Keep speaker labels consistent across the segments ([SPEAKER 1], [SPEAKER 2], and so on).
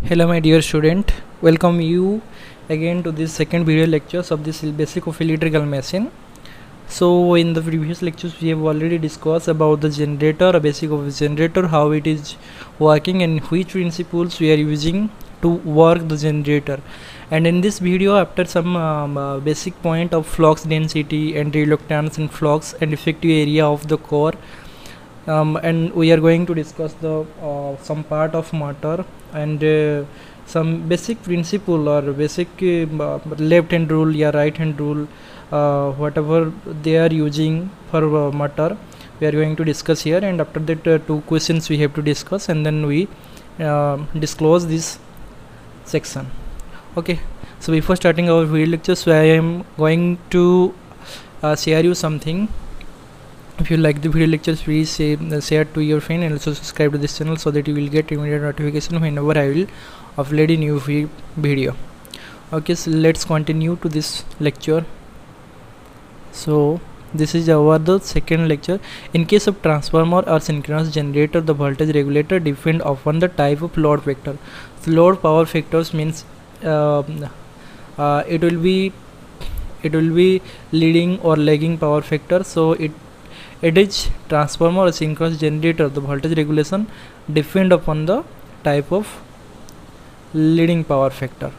[SPEAKER 1] Hello my dear student, welcome you again to this second video lectures of this basic of electrical machine. So in the previous lectures we have already discussed about the generator, a basic of generator, how it is working and which principles we are using to work the generator. And in this video, after some basic point of flux density and reluctance and flux and effective area of the core, and we are going to discuss the some part of motor and some basic principle or basic left hand rule or right hand rule, whatever they are using for motor, we are going to discuss here. And after that, two questions we have to discuss, and then we disclose this section. Okay, so before starting our video lectures, I am going to share you something. If you like the video lectures, please share to your friend and also subscribe to this channel so that you will get immediate notification whenever I will upload a new video. Okay, so let's continue to this lecture. So this is the second lecture. In case of transformer or synchronous generator, the voltage regulator depends upon the type of load factor. So load power factors means it will be leading or lagging power factor. So it is transformer or synchronous generator, the voltage regulation depend upon the type of leading power factor.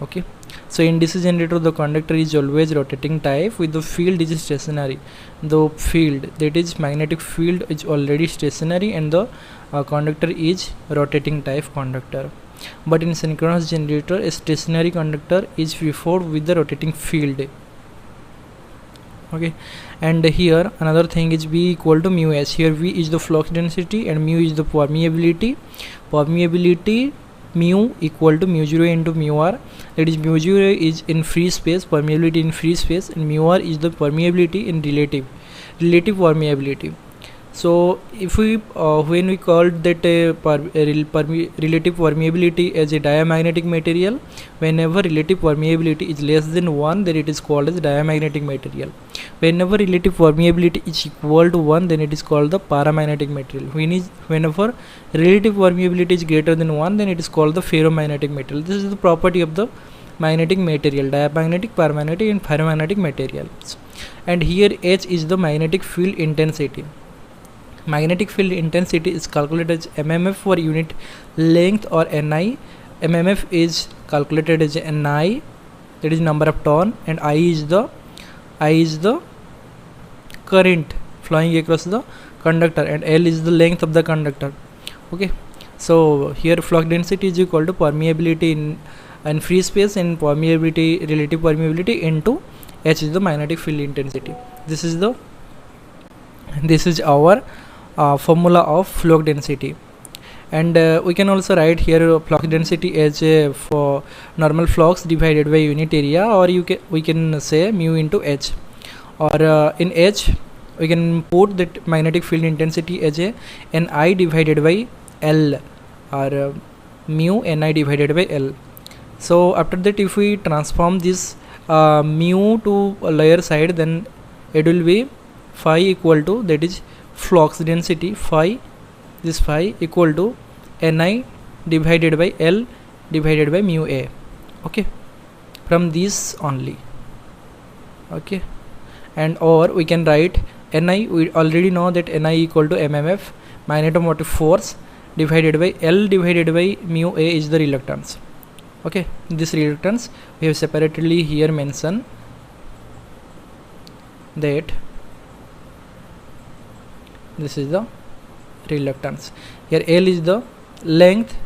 [SPEAKER 1] Okay, so in DC generator, the conductor is always rotating type with the field is stationary. The field, that is magnetic field, is already stationary and the conductor is rotating type conductor. But in synchronous generator, a stationary conductor is preferred with the rotating field. Okay, and here another thing is V equal to mu S. Here V is the flux density and mu is the permeability. Permeability mu equal to mu 0 into mu r. That is, mu 0 is in free space, permeability in free space, and mu r is the permeability in relative permeability. So if we when we called that relative permeability as a diamagnetic material, whenever relative permeability is less than 1, then it is called as diamagnetic material. Whenever relative permeability is equal to 1, then it is called the paramagnetic material. Whenever relative permeability is greater than 1, then it is called the ferromagnetic material. This is the property of the magnetic material: diamagnetic, paramagnetic and ferromagnetic materials. And here H is the magnetic field intensity. Magnetic field intensity is calculated as mmf for unit length or Ni. mmf is calculated as Ni, that is number of turn, and I is the current flowing across the conductor, and L is the length of the conductor. Okay, so here flux density is equal to permeability in free space and relative permeability into H is the magnetic field intensity. This is our formula of flux density. And we can also write here flux density as for normal flux divided by unit area, or we can say mu into H, or in H we can put that magnetic field intensity as a Ni divided by L, or mu Ni divided by L. So after that, if we transform this mu to a lower side, then it will be phi equal to, that is flux density phi equal to Ni divided by L divided by mu A. Okay, from this only. Okay, and or we can write Ni, we already know that Ni equal to mmf, magnetomotive force, divided by L divided by mu A is the reluctance. Okay, this reluctance we have separately here mentioned, that this is the reluctance. Here L is the length,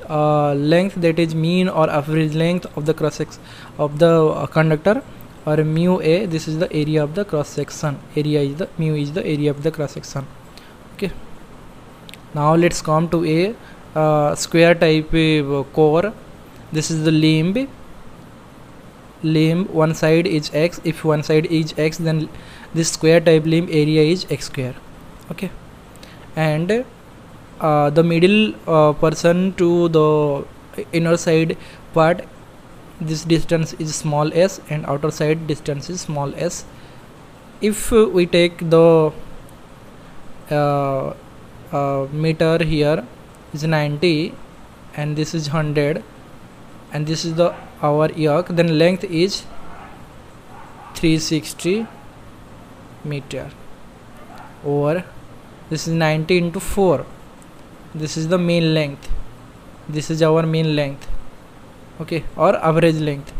[SPEAKER 1] that is mean or average length of the cross section of the conductor, or mu A, this is the area of the cross section. Mu is the area of the cross section. Okay, now let's come to a square type core. This is the limb. One side is x. If one side is x, then this square type limb area is x square. Okay, and the middle person to the inner side part, this distance is small s, and outer side distance is small s. If we take the meter here is 90, and this is 100, and this is the our arc, then length is 360 meter over this is 90 into 4. This is the mean length, this is our mean length, okay, or average length.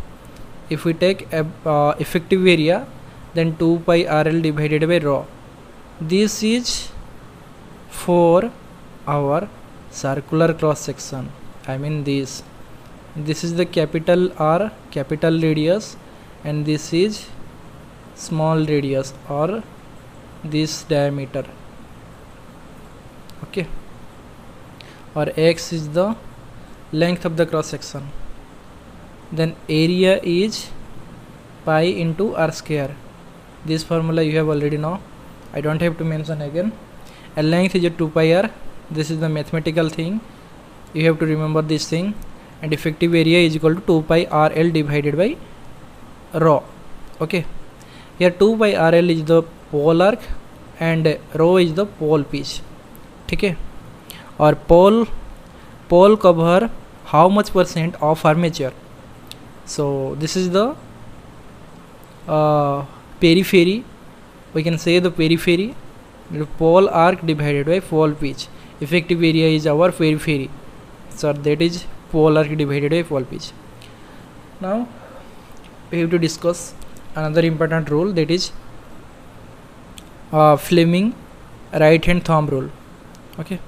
[SPEAKER 1] If we take effective area, then 2 pi RL divided by rho. This is for our circular cross section. I mean this is the capital R, capital radius, and this is small radius or this diameter, okay, or x is the length of the cross section. Then area is pi into r square. This formula you have already know, I don't have to mention again. And length is a 2 pi r. This is the mathematical thing, you have to remember this thing. And effective area is equal to 2 pi RL divided by rho, okay. Here 2 pi RL is the pole arc and rho is the pole pitch, okay. Or pole cover how much percent of armature. So this is the periphery, we can say the periphery, the pole arc divided by pole pitch. Effective area is our periphery, so that is pole arc divided by pole pitch. Now we have to discuss another important rule, that is Fleming right hand thumb rule, okay.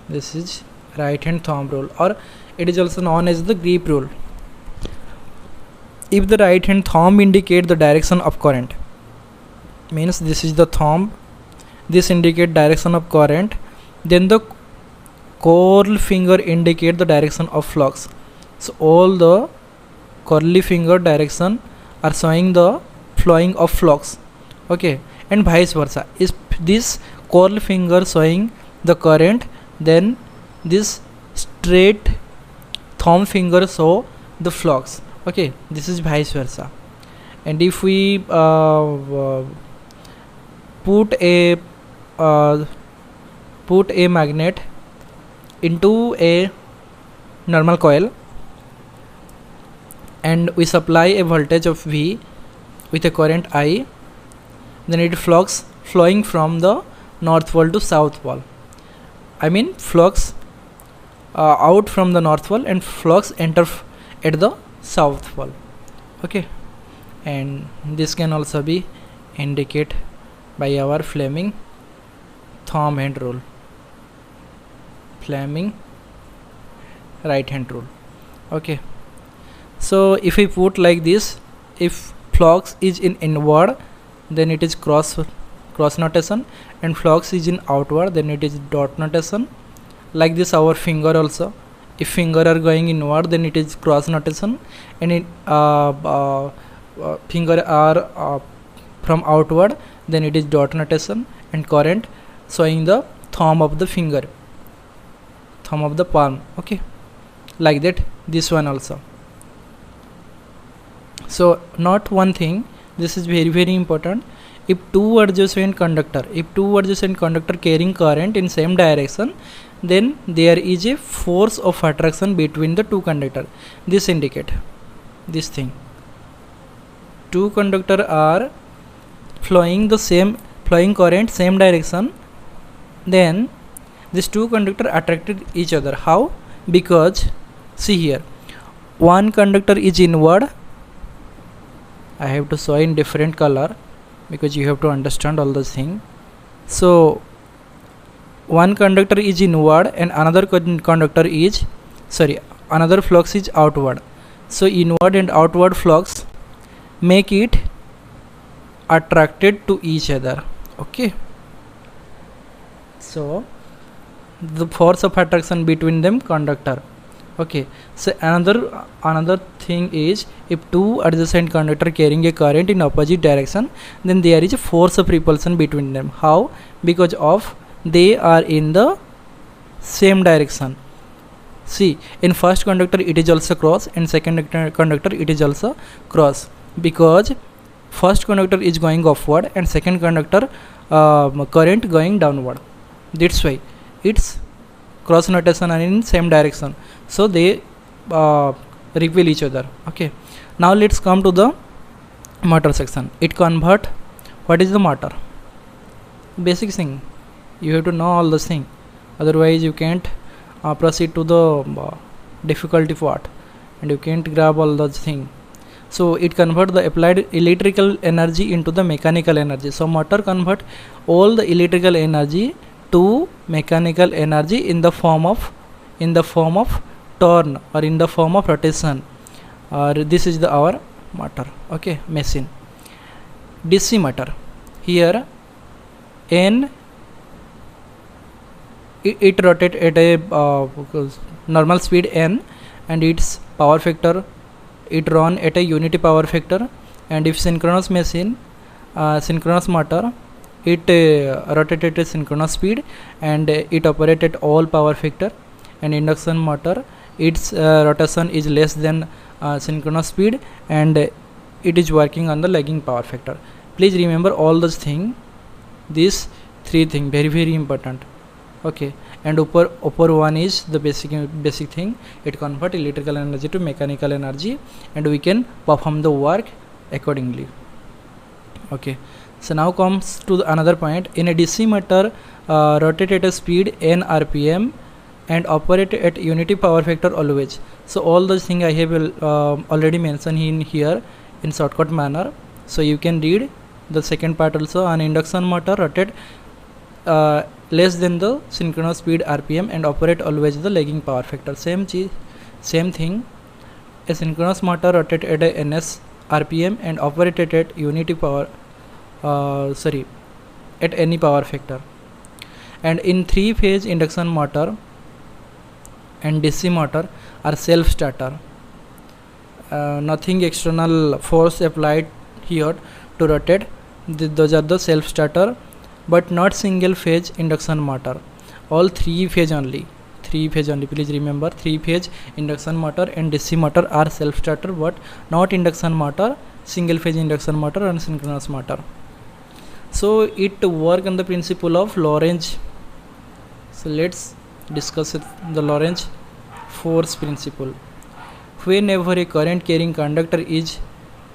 [SPEAKER 1] This is right hand thumb rule, or it is also known as the grip rule. If the right hand thumb indicate the direction of current, means this is the thumb, this indicate direction of current, then the curl finger indicate the direction of flux. So all the curly finger direction are showing the flowing of flux, okay, and vice versa. If this curl finger showing the current, then this straight thumb finger show the flux, okay. This is vice versa. And if we put a magnet into a normal coil and we supply a voltage of V with a current I, then it flux flowing from the north pole to south pole. I mean flux out from the north pole and flux enter at the south pole, okay. And this can also be indicated by our Fleming thumb hand rule, Fleming right hand rule, okay. So if we put like this, if flux is in inward, then it is cross notation, and flux is in outward, then it is dot notation. Like this our finger also, if finger are going inward, then it is cross notation, and it finger are from outward, then it is dot notation, and current showing the thumb of the finger, thumb of the palm, okay. Like that this one also. So not one thing, this is very important. If two adjacent conductor carrying current in same direction, then there is a force of attraction between the two conductor. This indicate this thing. Two conductor are flowing current same direction, then these two conductor attracted each other. How? Because see here, one conductor is inward. I have to show in different color because you have to understand all those things. So one conductor is inward and another another flux is outward. So inward and outward flux make it attracted to each other, okay. So the force of attraction between them conductor, okay. So another thing is, if two adjacent conductor carrying a current in opposite direction, then there is a force of repulsion between them. How? Because of they are in the same direction. See, in first conductor it is also cross, and second conductor it is also cross, because first conductor is going upward and second conductor current going downward. That's why it's cross notation are in same direction, so they repel each other. Okay, now let's come to the motor section. It convert. What is the motor? Basic thing, you have to know all this thing, otherwise you can't proceed to the difficulty part, and you can't grab all those thing. So it convert the applied electrical energy into the mechanical energy. So motor convert all the electrical energy to mechanical energy in the form of turn or in the form of rotation. This is the our motor. Okay, machine. DC motor, here n it rotate at a normal speed n, and its power factor, it run at a unity power factor. And if synchronous machine, synchronous motor, it rotate at a synchronous speed, and it operate at all power factor. And induction motor, its rotation is less than synchronous speed, and it is working on the lagging power factor. Please remember all those things, these three things, very important. Okay, and upper one is the basic thing. It convert electrical energy to mechanical energy, and we can perform the work accordingly. Okay, so now comes to another point. In a DC motor, rotate at a speed n rpm and operate at unity power factor always. So all those things I have already mentioned in here in shortcut manner, so you can read the second part also. An induction motor rotate less than the synchronous speed rpm and operate always the lagging power factor. Same thing. A synchronous motor rotate at a ns rpm and operated at unity power at any power factor. And in 3-phase induction motor and DC motor are self starter. Nothing external force applied here to rotate. Those are the self starter, but not single phase induction motor. All 3-phase only. Please remember, 3-phase induction motor and DC motor are self starter, but not induction motor, single phase induction motor and synchronous motor. So it work on the principle of Lorentz. So let's discuss the Lorentz force principle. Whenever a current carrying conductor is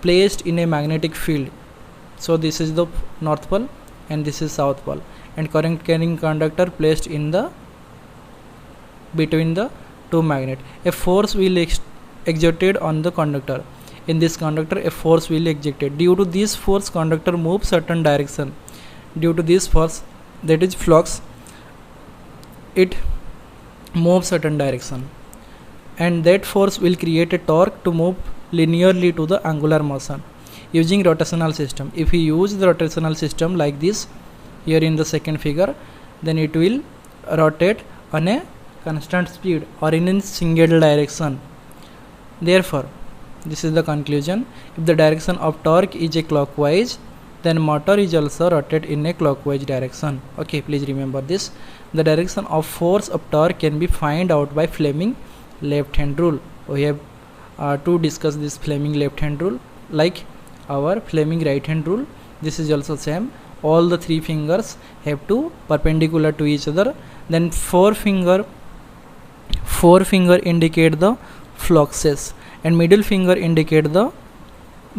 [SPEAKER 1] placed in a magnetic field, so this is the north pole and this is south pole, and current carrying conductor placed in the between the two magnet, a force will exerted on the conductor. In this conductor, a force will exerted. Due to this force, conductor moves certain direction. Due to this force, that is flux, it moves certain direction, and that force will create a torque to move linearly to the angular motion using rotational system. If we use the rotational system like this here in the second figure, then it will rotate on a constant speed or in a single direction. Therefore, this is the conclusion. If the direction of torque is a clockwise, then motor is also rotate in a clockwise direction. Okay, please remember this. The direction of force of torque can be find out by Fleming left hand rule. We have to discuss this Fleming left hand rule like our Fleming right hand rule. This is also same. All the 3 fingers have to perpendicular to each other. Then four finger indicate the fluxes, and middle finger indicate the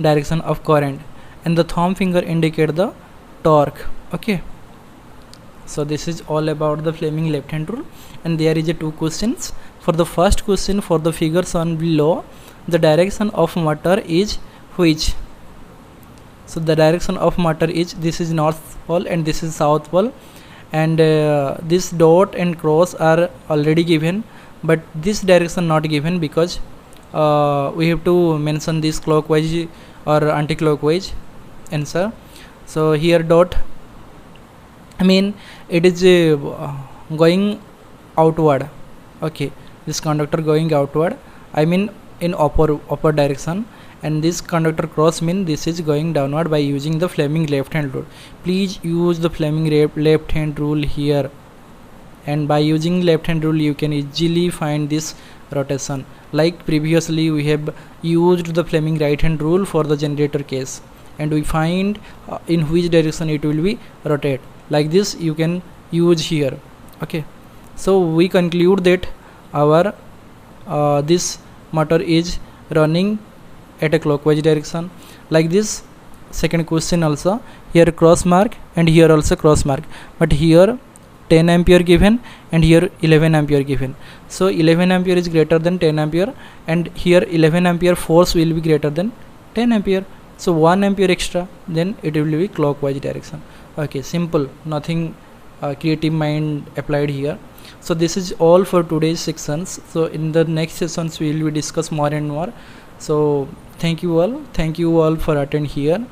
[SPEAKER 1] direction of current, and the thumb finger indicate the torque. Okay, so this is all about the Fleming left hand rule, and there is a 2 questions. For the first question, for the figure shown below, the direction of motor is which? So the direction of motor is, this is north pole and this is south pole, and this dot and cross are already given, but this direction not given because we have to mention this clockwise or anti-clockwise answer. So here dot, I mean it is going outward. Okay, this conductor going outward, I mean in upper direction, and this conductor cross mean this is going downward by using the Fleming left hand rule. Please use the Fleming left hand rule here, and by using left hand rule you can easily find this rotation. Like previously we have used the Fleming right hand rule for the generator case, and we find in which direction it will be rotate. Like this you can use here. Okay, So we conclude that our this motor is running at a clockwise direction. Like this second question also, here cross mark and here also cross mark, but here 10 ampere given and here 11 ampere given. So 11 ampere is greater than 10 ampere, and here 11 ampere force will be greater than 10 ampere. So 1 ampere extra, then it will be clockwise direction. Okay, simple, nothing creative mind applied here. So this is all for today's sections. So in the next sessions we will discuss more and more. So thank you all for attending here.